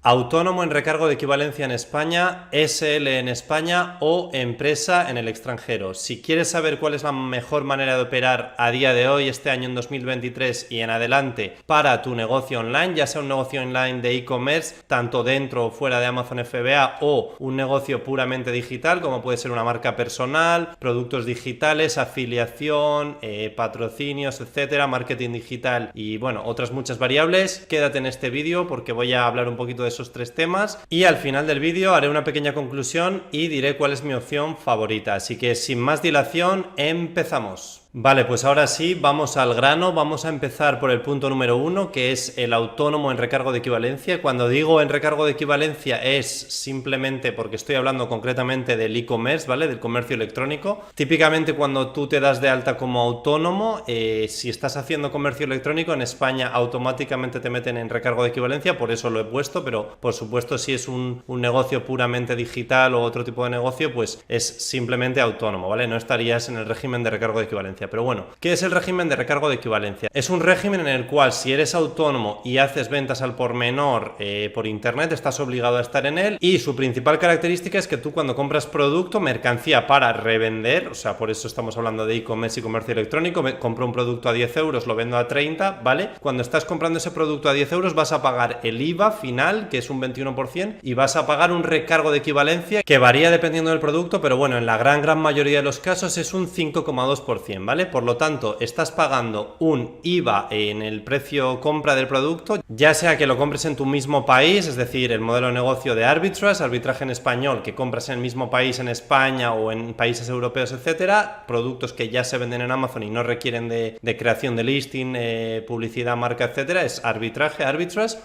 Autónomo en recargo de equivalencia en España, SL en España o empresa en el extranjero. Si quieres saber cuál es la mejor manera de operar a día de hoy, este año en 2023 y en adelante para tu negocio online, ya sea un negocio online de e-commerce, tanto dentro o fuera de Amazon FBA, o un negocio puramente digital, como puede ser una marca personal, productos digitales, afiliación, patrocinios, etcétera, marketing digital y bueno, otras muchas variables, quédate en este vídeo porque voy a hablar un poquito de esos tres temas y al final del vídeo haré una pequeña conclusión y diré cuál es mi opción favorita. Así que sin más dilación, empezamos. Vale, pues ahora sí, vamos al grano. Vamos a empezar por el punto número 1, que es el autónomo en recargo de equivalencia. Cuando digo en recargo de equivalencia es simplemente porque estoy hablando concretamente del e-commerce, ¿vale? Del comercio electrónico. Típicamente cuando tú te das de alta como autónomo, si estás haciendo comercio electrónico en España automáticamente te meten en recargo de equivalencia, por eso lo he puesto, pero por supuesto si es un negocio puramente digital o otro tipo de negocio, pues es simplemente autónomo, ¿vale? No estarías en el régimen de recargo de equivalencia. Pero bueno, ¿qué es el régimen de recargo de equivalencia? Es un régimen en el cual si eres autónomo y haces ventas al por menor por internet, estás obligado a estar en él, y su principal característica es que tú cuando compras producto, mercancía para revender, o sea, por eso estamos hablando de e-commerce y comercio electrónico, compro un producto a 10 euros, lo vendo a 30, ¿vale? Cuando estás comprando ese producto a 10 euros vas a pagar el IVA final, que es un 21%, y vas a pagar un recargo de equivalencia que varía dependiendo del producto, pero bueno, en la gran mayoría de los casos es un 5,2%, ¿vale? Por lo tanto, estás pagando un IVA en el precio compra del producto, ya sea que lo compres en tu mismo país, es decir, el modelo de negocio de arbitraje en español, que compras en el mismo país en España o en países europeos, etcétera, productos que ya se venden en Amazon y no requieren de creación de listing, publicidad, marca, etcétera, es arbitrage,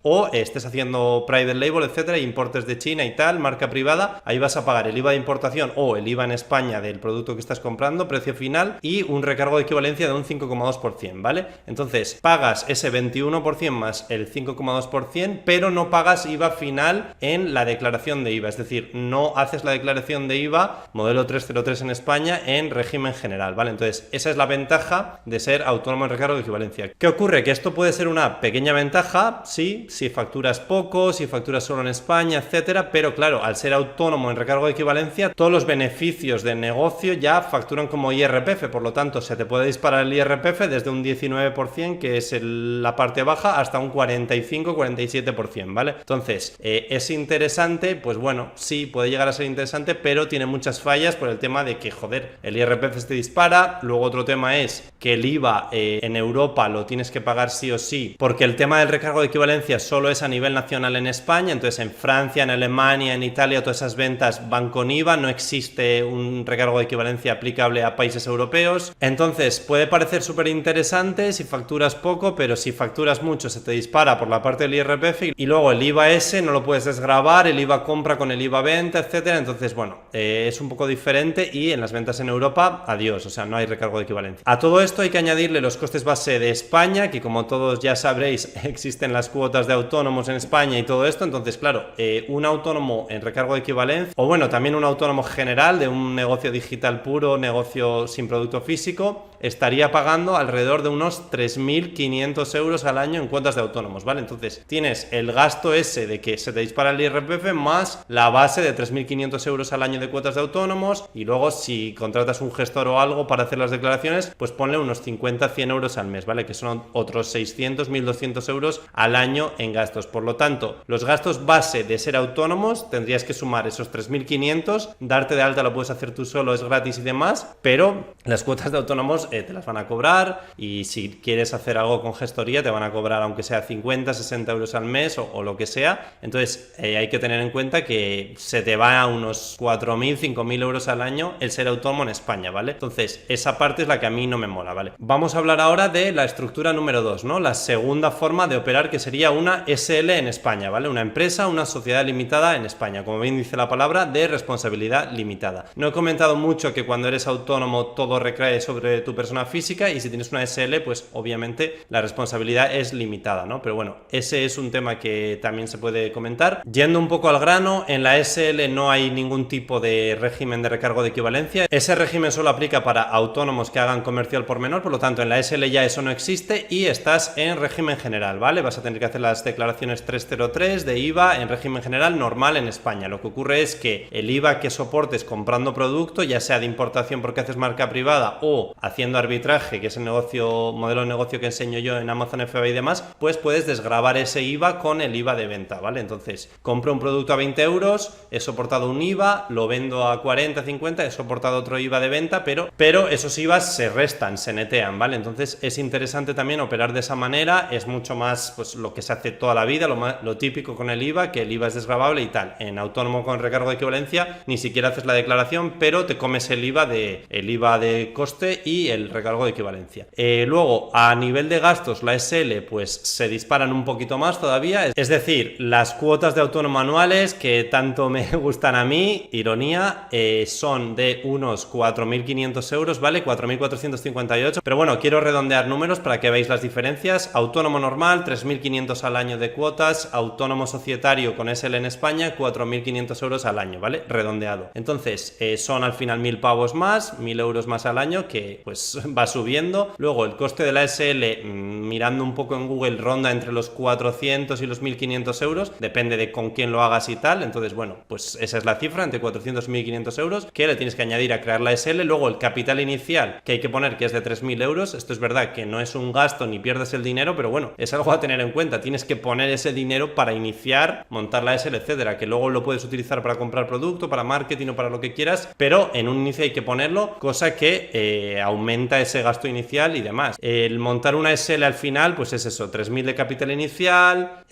o estés haciendo private label, etcétera, importes de China y tal, marca privada, ahí vas a pagar el IVA de importación o el IVA en España del producto que estás comprando, precio final, y un recargo de equivalencia de un 5,2%, ¿vale? Entonces pagas ese 21% más el 5,2%, pero no pagas IVA final en la declaración de IVA, es decir, no haces la declaración de IVA modelo 303 en España en régimen general, ¿vale? Entonces esa es la ventaja de ser autónomo en recargo de equivalencia. ¿Qué ocurre? Que esto puede ser una pequeña ventaja, sí, si facturas poco, si facturas solo en España, etcétera, pero claro, al ser autónomo en recargo de equivalencia, todos los beneficios del negocio ya facturan como IRPF, por lo tanto se te puede disparar el IRPF desde un 19%, que es la parte baja, hasta un 45-47%, ¿vale? Entonces, es interesante, pues bueno, sí, puede llegar a ser interesante, pero tiene muchas fallas por el tema de que, joder, el IRPF se te dispara. Luego otro tema es que el IVA en Europa lo tienes que pagar sí o sí, porque el tema del recargo de equivalencia solo es a nivel nacional en España, entonces en Francia, en Alemania, en Italia, todas esas ventas van con IVA, no existe un recargo de equivalencia aplicable a países europeos. Entonces puede parecer súper interesante si facturas poco, pero si facturas mucho se te dispara por la parte del IRPF y luego el IVA ese no lo puedes desgravar, el IVA compra con el IVA venta, etcétera. Entonces bueno, es un poco diferente, y en las ventas en Europa, adiós, o sea, no hay recargo de equivalencia. A todo esto hay que añadirle los costes base de España, que como todos ya sabréis existen las cuotas de autónomos en España y todo esto. Entonces claro, un autónomo en recargo de equivalencia, o bueno, también un autónomo general de un negocio digital puro, negocio sin producto físico, estaría pagando alrededor de unos 3.500 euros al año en cuotas de autónomos, ¿vale? Entonces tienes el gasto ese de que se te dispara el IRPF más la base de 3.500 euros al año de cuotas de autónomos, y luego si contratas un gestor o algo para hacer las declaraciones, pues ponle unos 50-100 euros al mes, ¿vale? Que son otros 600-1.200 euros al año en gastos. Por lo tanto, los gastos base de ser autónomos tendrías que sumar esos 3.500, darte de alta lo puedes hacer tú solo, es gratis y demás, pero las cuotas de autónomos te las van a cobrar, y si quieres hacer algo con gestoría te van a cobrar aunque sea 50-60 euros al mes o lo que sea. Entonces hay que tener en cuenta que se te va a unos 4.000-5.000 euros al año el ser autónomo en España, ¿vale? Entonces esa parte es la que a mí no me mola, ¿vale? Vamos a hablar ahora de la estructura número 2, ¿no? La segunda forma de operar, que sería una SL en España, ¿vale? Una empresa, una sociedad limitada en España, como bien dice la palabra, de responsabilidad limitada. No he comentado mucho que cuando eres autónomo todo recae sobre sobre tu persona física, y si tienes una SL, pues obviamente la responsabilidad es limitada, ¿no? Pero bueno, ese es un tema que también se puede comentar. Yendo un poco al grano, en la SL no hay ningún tipo de régimen de recargo de equivalencia. Ese régimen solo aplica para autónomos que hagan comercio al por menor, por lo tanto en la SL ya eso no existe y estás en régimen general, ¿vale? Vas a tener que hacer las declaraciones 303 de IVA en régimen general normal en España. Lo que ocurre es que el IVA que soportes comprando producto, ya sea de importación porque haces marca privada o haciendo arbitraje, que es el modelo de negocio que enseño yo en Amazon FBA y demás, pues puedes desgravar ese IVA con el IVA de venta, ¿vale? Entonces, compro un producto a 20 euros, he soportado un IVA, lo vendo a 40, 50, he soportado otro IVA de venta, pero esos IVAs se restan, se netean, ¿vale? Entonces es interesante también operar de esa manera, es mucho más pues lo que se hace toda la vida, lo típico con el IVA, que el IVA es desgravable y tal. En autónomo con recargo de equivalencia ni siquiera haces la declaración, pero te comes el IVA de coste y el recargo de equivalencia. Luego, a nivel de gastos, la SL pues se disparan un poquito más todavía, es decir, las cuotas de autónomo anuales que tanto me gustan a mí, ironía, son de unos 4.500 euros, ¿vale? 4.458, pero bueno, quiero redondear números para que veáis las diferencias. Autónomo normal, 3.500 al año de cuotas, autónomo societario con SL en España, 4.500 euros al año, ¿vale? Redondeado. Entonces, son al final 1.000 pavos más, 1.000 euros más al año, que pues va subiendo. Luego, el coste de la SL, mirando un poco en Google, ronda entre los 400 y los 1.500 euros, depende de con quién lo hagas y tal. Entonces, bueno, pues esa es la cifra, entre 400 y 1.500 euros, que le tienes que añadir a crear la SL. Luego, el capital inicial que hay que poner, que es de 3.000 euros. Esto es verdad que no es un gasto ni pierdes el dinero, pero bueno, es algo a tener en cuenta. Tienes que poner ese dinero para iniciar, montar la SL, etcétera, que luego lo puedes utilizar para comprar producto, para marketing o para lo que quieras, pero en un inicio hay que ponerlo, cosa que aumenta ese gasto inicial y demás. El montar una SL al final, pues es eso, 3.000 de capital inicial,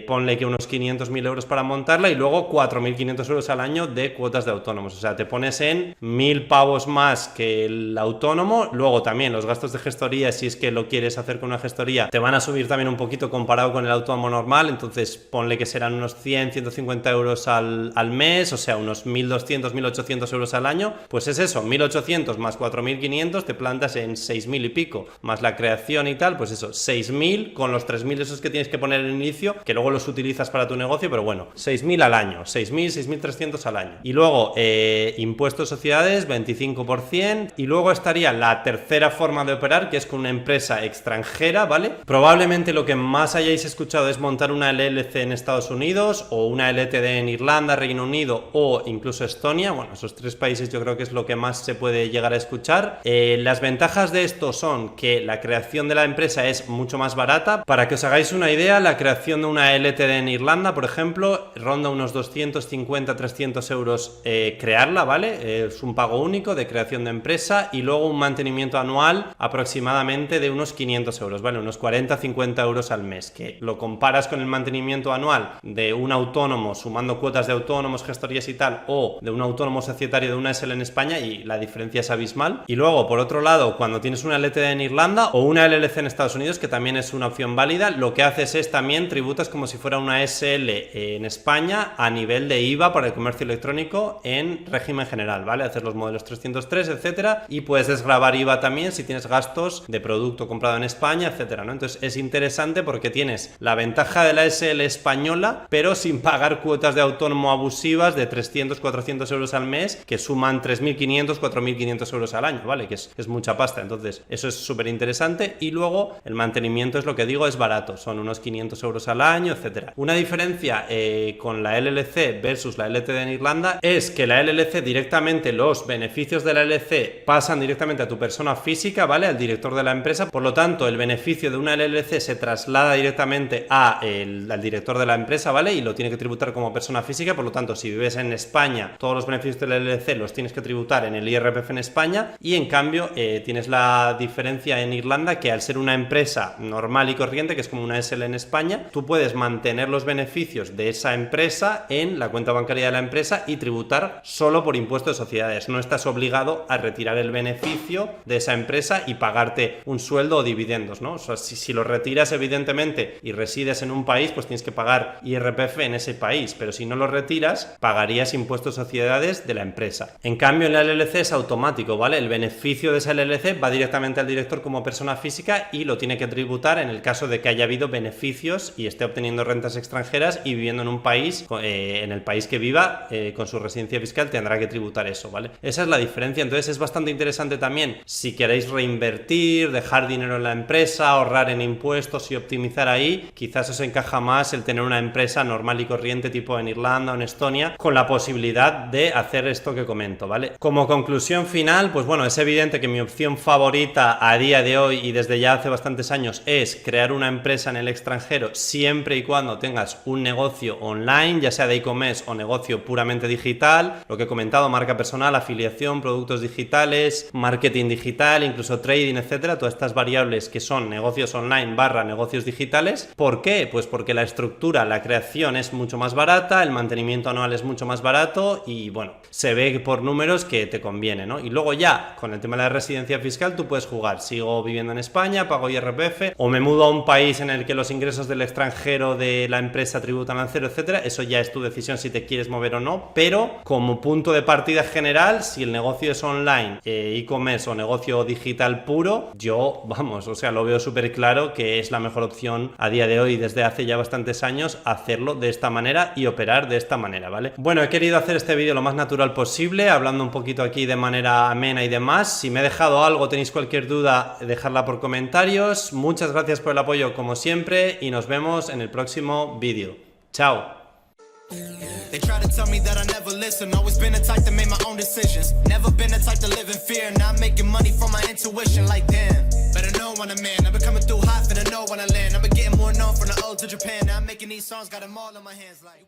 ponle que unos 500.000 euros para montarla y luego 4.500 euros al año de cuotas de autónomos. O sea, te pones en 1.000 pavos más que el autónomo. Luego también los gastos de gestoría, si es que lo quieres hacer con una gestoría, te van a subir también un poquito comparado con el autónomo normal. Entonces ponle que serán unos 100, 150 euros al mes, o sea, unos 1.200, 1.800 euros al año. Pues es eso, 1.800 más 4.500, te plantas en 6.000 y pico, más la creación y tal, pues eso, 6.000 con los 3.000 esos que tienes que poner al inicio, que luego los utilizas para tu negocio, pero bueno, 6.000 al año, 6.000, 6.300 al año. Y luego, impuestos sociedades, 25%, y luego estaría la tercera forma de operar, que es con una empresa extranjera, ¿vale? Probablemente lo que más hayáis escuchado es montar una LLC en Estados Unidos o una LTD en Irlanda, Reino Unido o incluso Estonia. Bueno, esos tres países yo creo que es lo que más se puede llegar a escuchar. Las ventajas de esto son que la creación de la empresa es mucho más barata. Para que os hagáis una idea, la creación de una LTD en Irlanda, por ejemplo, ronda unos 250-300 euros crearla, ¿vale? Es un pago único de creación de empresa y luego un mantenimiento anual aproximadamente de unos 500 euros, ¿vale? Unos 40-50 euros al mes, que lo comparas con el mantenimiento anual de un autónomo sumando cuotas de autónomos, gestorías y tal, o de un autónomo societario de una SL en España, y la diferencia es abismal. Y luego, por otro lado, cuando tienes una LTD en Irlanda o una LLC en Estados Unidos, que también es una opción válida, lo que haces es también tributas como si fuera una SL en España a nivel de IVA para el comercio electrónico en régimen general, ¿vale? Haces los modelos 303, etcétera, y puedes desgravar IVA también si tienes gastos de producto comprado en España, etcétera, ¿no? Entonces es interesante porque tienes la ventaja de la SL española, pero sin pagar cuotas de autónomo abusivas de 300, 400 euros al mes, que suman 3.500, 4.500 euros al año, ¿vale? Que es mucha pasta. Entonces eso es súper interesante. Y luego el mantenimiento, es lo que digo, es barato, son unos 500 euros al año, etcétera. Una diferencia con la LLC versus la LTD en Irlanda es que la LLC directamente, los beneficios de la LLC pasan directamente a tu persona física, ¿vale? Al director de la empresa. Por lo tanto, el beneficio de una LLC se traslada directamente al director de la empresa, ¿vale? Y lo tiene que tributar como persona física. Por lo tanto, si vives en España, todos los beneficios de la LLC los tienes que tributar en el IRPF en España, y en cambio tienes la diferencia en Irlanda, que al ser una empresa normal y corriente, que es como una SL en España, tú puedes mantener los beneficios de esa empresa en la cuenta bancaria de la empresa y tributar solo por impuesto de sociedades. No estás obligado a retirar el beneficio de esa empresa y pagarte un sueldo o dividendos, ¿no? O sea, si lo retiras evidentemente y resides en un país, pues tienes que pagar IRPF en ese país, pero si no lo retiras, pagarías impuestos de sociedades de la empresa. En cambio, en la LLC es automático, ¿vale? El beneficio beneficio de esa LLC va directamente al director como persona física y lo tiene que tributar en el caso de que haya habido beneficios y esté obteniendo rentas extranjeras y viviendo en un país, en el país que viva, con su residencia fiscal tendrá que tributar eso, ¿vale? Esa es la diferencia. Entonces es bastante interesante también si queréis reinvertir, dejar dinero en la empresa, ahorrar en impuestos y optimizar ahí. Quizás os encaja más el tener una empresa normal y corriente tipo en Irlanda o en Estonia con la posibilidad de hacer esto que comento, ¿vale? Como conclusión final, pues bueno, es evidente que mi opción favorita a día de hoy y desde ya hace bastantes años es crear una empresa en el extranjero siempre y cuando tengas un negocio online, ya sea de e-commerce o negocio puramente digital, lo que he comentado, marca personal, afiliación, productos digitales, marketing digital, incluso trading, etcétera, todas estas variables que son negocios online / negocios digitales. ¿Por qué? Pues porque la estructura, la creación es mucho más barata, el mantenimiento anual es mucho más barato y bueno, se ve por números que te conviene, ¿no? Y luego ya, con el tema de la residencia fiscal, tú puedes jugar, sigo viviendo en España, pago IRPF, o me mudo a un país en el que los ingresos del extranjero de la empresa tributan al cero, etcétera. Eso ya es tu decisión si te quieres mover o no, pero como punto de partida general, si el negocio es online, e-commerce o negocio digital puro, yo, vamos, o sea, lo veo súper claro que es la mejor opción a día de hoy, desde hace ya bastantes años, hacerlo de esta manera y operar de esta manera, ¿vale? Bueno, he querido hacer este vídeo lo más natural posible, hablando un poquito aquí de manera amena y demás. Si me he dejado algo, tenéis cualquier duda, dejadla por comentarios. Muchas gracias por el apoyo como siempre y nos vemos en el próximo vídeo. Chao. They try to tell me that I never listen. Always been the type that made my own decisions. Never been the type to live in fear. Not making money from my intuition. Like damn, better know when I'm in. I've been coming through hot, finna know when I land. I've been getting more known from the old to Japan. Now I'm making these songs, got them all in my hands like